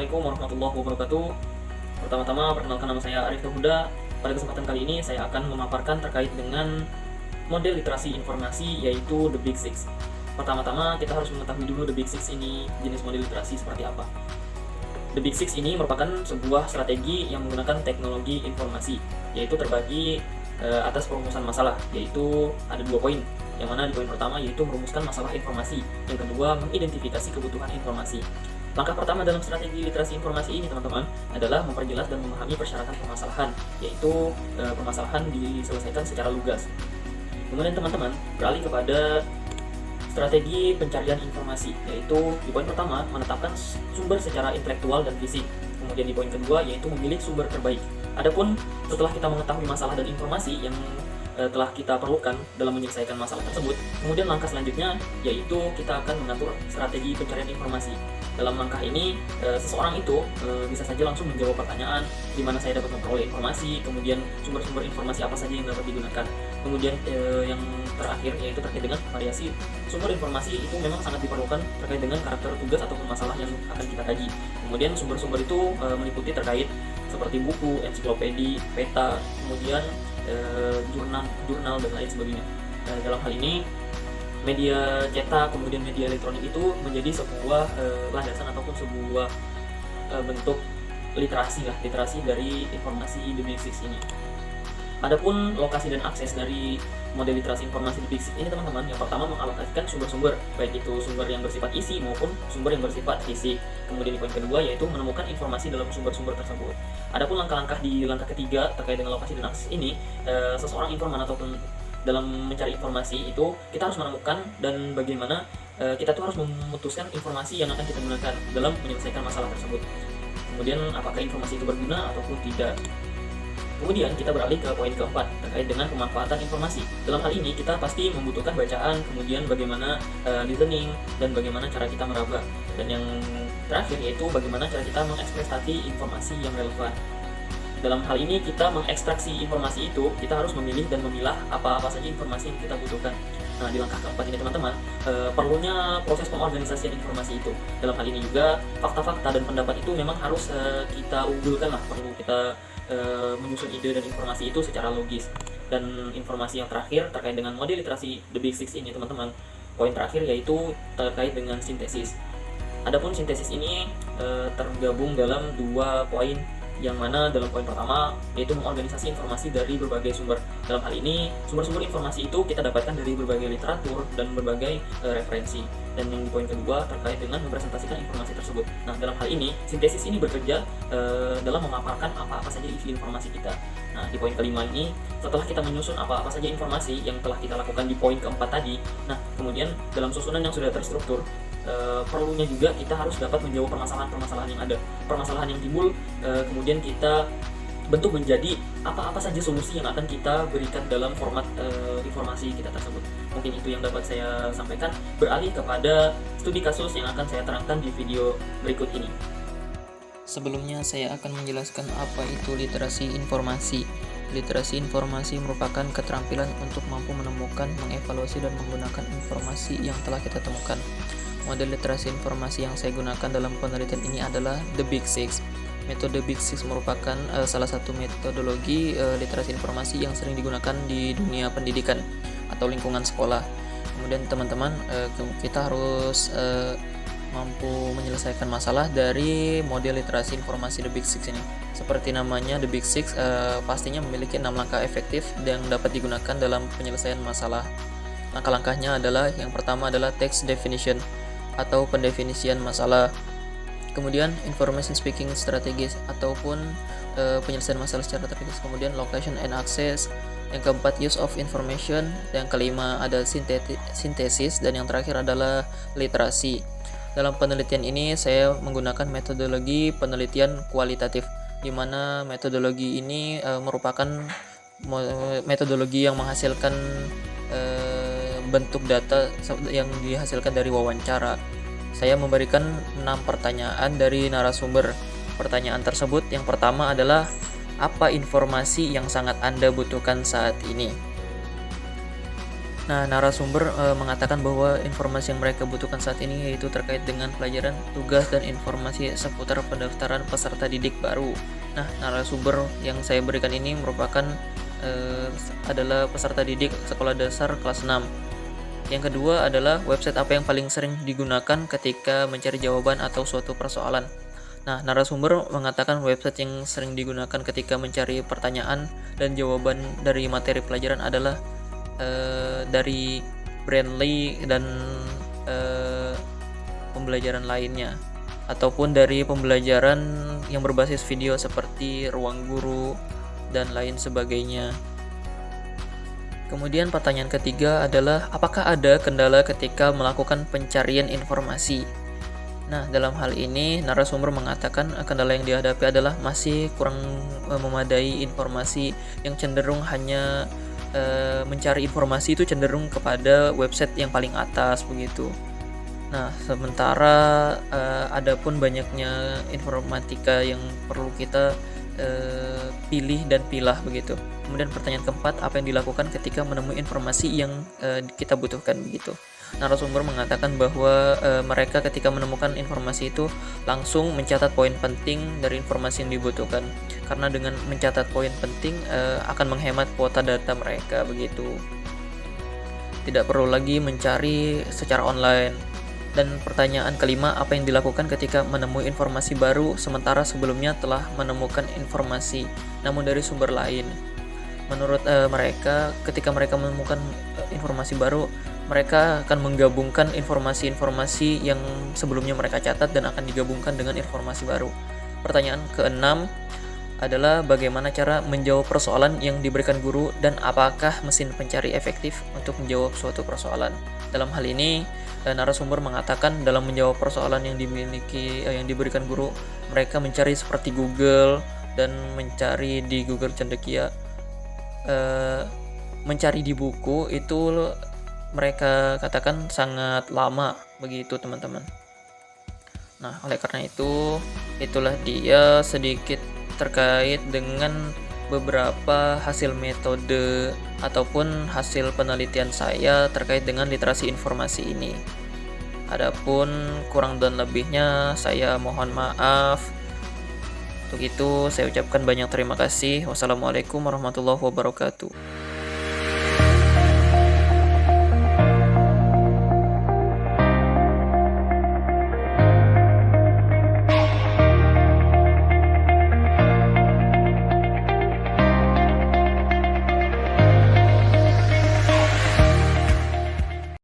Assalamualaikum warahmatullahi wabarakatuh. Pertama-tama, perkenalkan nama saya Arif Huda. Pada kesempatan kali ini saya akan memaparkan terkait dengan model literasi informasi, yaitu The Big Six. Pertama-tama kita harus mengetahui dulu The Big Six ini jenis model literasi seperti apa. The Big Six ini merupakan sebuah strategi yang menggunakan teknologi informasi, yaitu terbagi atas perumusan masalah, yaitu ada 2 poin. Yang mana di poin pertama yaitu merumuskan masalah informasi, yang kedua mengidentifikasi kebutuhan informasi. Langkah pertama dalam strategi literasi informasi ini, teman-teman, adalah memperjelas dan memahami persyaratan permasalahan, yaitu permasalahan diselesaikan secara lugas. Kemudian teman-teman beralih kepada strategi pencarian informasi, yaitu di poin pertama menetapkan sumber secara intelektual dan fisik. Kemudian di poin kedua yaitu memilih sumber terbaik. Adapun setelah kita mengetahui masalah dan informasi yang telah kita perlukan dalam menyelesaikan masalah tersebut, kemudian langkah selanjutnya yaitu kita akan mengatur strategi pencarian informasi. Dalam langkah ini, seseorang itu bisa saja langsung menjawab pertanyaan di mana saya dapat memperoleh informasi, kemudian sumber-sumber informasi apa saja yang dapat digunakan. Kemudian yang terakhir yaitu terkait dengan variasi sumber informasi itu memang sangat diperlukan terkait dengan karakter tugas ataupun masalah yang akan kita kaji. Kemudian sumber-sumber itu meliputi terkait seperti buku, ensiklopedi, peta, kemudian jurnal dan lain sebagainya. Dalam hal ini media cetak kemudian media elektronik itu menjadi sebuah landasan ataupun sebuah bentuk literasi dari informasi The Big Six ini. Adapun lokasi dan akses dari model literasi informasi The Big Six ini, teman-teman, yang pertama mengalokasikan sumber-sumber, baik itu sumber yang bersifat isi maupun sumber yang bersifat fisik. Kemudian di poin kedua yaitu menemukan informasi dalam sumber-sumber tersebut. Adapun langkah-langkah di langkah ketiga terkait dengan lokasi dan akses ini, seseorang informan ataupun dalam mencari informasi itu kita harus menemukan dan bagaimana kita tuh harus memutuskan informasi yang akan kita gunakan dalam menyelesaikan masalah tersebut. Kemudian apakah informasi itu berguna ataupun tidak. Kemudian kita beralih ke poin keempat terkait dengan pemanfaatan informasi. Dalam hal ini kita pasti membutuhkan bacaan, kemudian bagaimana listening, dan bagaimana cara kita meraba. Dan yang terakhir yaitu bagaimana cara kita mengekspresi informasi yang relevan. Dalam hal ini kita mengekstraksi informasi itu, kita harus memilih dan memilah apa-apa saja informasi yang kita butuhkan. Nah, di langkah keempat ini, teman-teman, perlunya proses pengorganisasian informasi itu. Dalam hal ini juga fakta-fakta dan pendapat itu memang harus kita unggulkan lah, perlu kita menyusun ide dan informasi itu secara logis. Dan informasi yang terakhir terkait dengan model literasi The Big Six ini, teman-teman, poin terakhir yaitu terkait dengan sintesis. Adapun sintesis ini tergabung dalam 2 poin, yang mana dalam poin pertama yaitu mengorganisasi informasi dari berbagai sumber. Dalam hal ini sumber-sumber informasi itu kita dapatkan dari berbagai literatur dan berbagai referensi. Dan yang di poin kedua terkait dengan mempresentasikan informasi tersebut. Nah, dalam hal ini sintesis ini bekerja dalam memaparkan apa-apa saja isi informasi kita. Nah, di poin kelima ini setelah kita menyusun apa-apa saja informasi yang telah kita lakukan di poin keempat tadi, nah kemudian dalam susunan yang sudah terstruktur, perlunya juga kita harus dapat menjawab permasalahan-permasalahan yang ada, permasalahan yang timbul, kemudian kita bentuk menjadi apa-apa saja solusi yang akan kita berikan dalam format informasi kita tersebut. Mungkin itu yang dapat saya sampaikan. Beralih kepada studi kasus yang akan saya terangkan di video berikut ini. Sebelumnya saya akan menjelaskan apa itu literasi informasi. Literasi informasi merupakan keterampilan untuk mampu menemukan, mengevaluasi, dan menggunakan informasi yang telah kita temukan. Model literasi informasi yang saya gunakan dalam penelitian ini adalah The Big Six. Metode Big Six merupakan salah satu metodologi literasi informasi yang sering digunakan di dunia pendidikan atau lingkungan sekolah. Kemudian teman-teman, kita harus mampu menyelesaikan masalah dari model literasi informasi The Big Six ini. Seperti namanya, The Big Six pastinya memiliki 6 langkah efektif yang dapat digunakan dalam penyelesaian masalah. Langkah-langkahnya adalah, yang pertama adalah text definition atau pendefinisian masalah. Kemudian information speaking strategis ataupun penyelesaian masalah secara tertulis. Kemudian location and access. Yang keempat use of information. Yang kelima ada sintesis, dan yang terakhir adalah literasi. Dalam penelitian ini saya menggunakan metodologi penelitian kualitatif, di mana metodologi ini merupakan metodologi yang menghasilkan bentuk data yang dihasilkan dari wawancara. Saya memberikan 6 pertanyaan dari narasumber. Pertanyaan tersebut yang pertama adalah, apa informasi yang sangat Anda butuhkan saat ini? Nah, narasumber mengatakan bahwa informasi yang mereka butuhkan saat ini yaitu terkait dengan pelajaran, tugas, dan informasi seputar pendaftaran peserta didik baru. Nah, narasumber yang saya berikan ini merupakan adalah peserta didik sekolah dasar kelas 6. Yang kedua adalah website apa yang paling sering digunakan ketika mencari jawaban atau suatu persoalan. Nah, narasumber mengatakan website yang sering digunakan ketika mencari pertanyaan dan jawaban dari materi pelajaran adalah dari Brandly dan pembelajaran lainnya, ataupun dari pembelajaran yang berbasis video seperti Ruang Guru dan lain sebagainya. Kemudian pertanyaan ketiga adalah apakah ada kendala ketika melakukan pencarian informasi? Nah, dalam hal ini narasumber mengatakan kendala yang dihadapi adalah masih kurang memadai informasi, yang cenderung hanya mencari informasi itu cenderung kepada website yang paling atas begitu. Nah, sementara adapun banyaknya informatika yang perlu kita pilih dan pilah begitu. Kemudian pertanyaan keempat, apa yang dilakukan ketika menemui informasi yang kita butuhkan begitu. Narasumber mengatakan bahwa mereka ketika menemukan informasi itu langsung mencatat poin penting dari informasi yang dibutuhkan, karena dengan mencatat poin penting akan menghemat kuota data mereka begitu. Tidak perlu lagi mencari secara online. Dan pertanyaan kelima, apa yang dilakukan ketika menemui informasi baru sementara sebelumnya telah menemukan informasi namun dari sumber lain. Menurut mereka, ketika mereka menemukan informasi baru, mereka akan menggabungkan informasi-informasi yang sebelumnya mereka catat dan akan digabungkan dengan informasi baru. Pertanyaan keenam adalah bagaimana cara menjawab persoalan yang diberikan guru dan apakah mesin pencari efektif untuk menjawab suatu persoalan. Dalam hal ini, narasumber mengatakan dalam menjawab persoalan yang yang diberikan guru, mereka mencari seperti Google dan mencari di Google Cendekia. Mencari di buku itu mereka katakan sangat lama begitu teman-teman. Nah, oleh karena itu, itulah dia sedikit terkait dengan beberapa hasil metode ataupun hasil penelitian saya terkait dengan literasi informasi ini. Adapun kurang dan lebihnya saya mohon maaf. Untuk itu saya ucapkan banyak terima kasih. Wassalamualaikum warahmatullahi wabarakatuh.